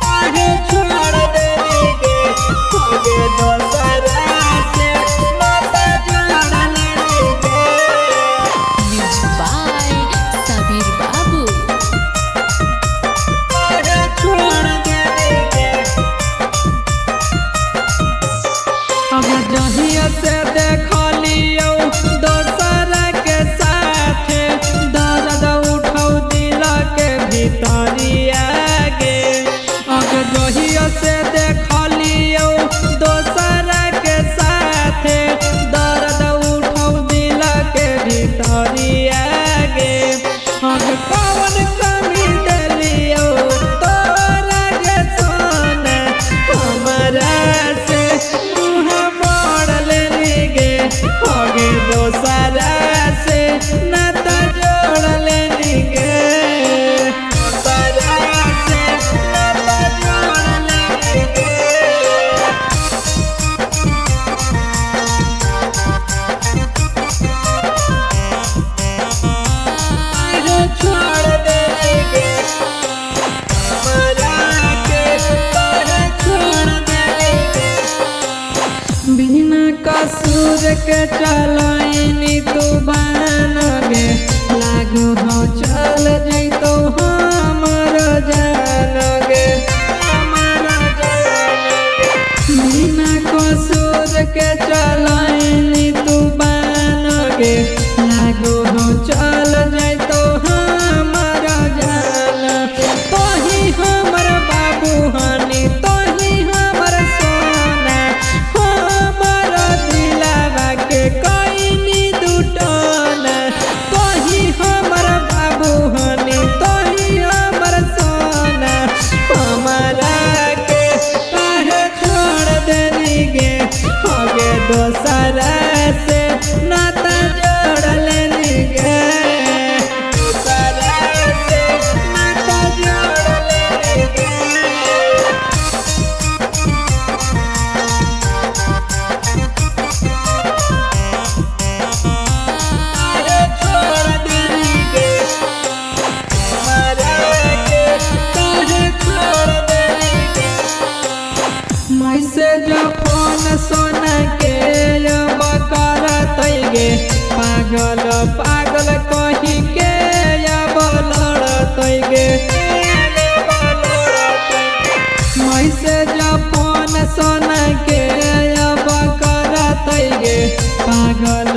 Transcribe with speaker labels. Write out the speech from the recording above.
Speaker 1: काहे छोड़ देली गे होगे दोसरा से नाता जोड़ लेली गे।
Speaker 2: Music by Sabir Babu.
Speaker 1: काहे छोड़ देली गे अब जहिया से देखलियो दोसरा के साथे दर्द उठौ दिल के भीतरिया गे। अब जहिया से देखलियो दोसरा के साथे दर्द उठौ दिल के भीतरिया गे। अब कौन कमी देलियो तोरा गे सोना हमरा से मुँह मोड़ लेली गे होगे दोसरा से नाता जोड़ लेली गे। दोसरा से नाता जोड़ लेली गे। काहे छोड़ देली गे हमरा के काहे छोड़ देली गे। बिना कसूर के चलैनी तू बन गे लागू हो चल जैतो हमर जान गे हमर जान गे। बिना कसूर के चलैनी तू बन गे लागू हो चल जैतो हमर जान। तोही हमर बाबू हनी तोही हमर सोना हमर दिलवा के कईनी दुटोना। तोही हमर बाबू हनी तोही हमर सोना हमरा के काहे छोड़ देली गे होगे दोसरा से नाता जोड़ लेली गे। दोसरा से नाता जोड़ लेली गे। काहे छोड़ देली गे हमरा के काहे छोड़ देली गे। मैसेज फोन सोना के अब करत गे पागल पागल कही के अब लड़त गे। मैसेज फोन सोना के अब करत गे पागल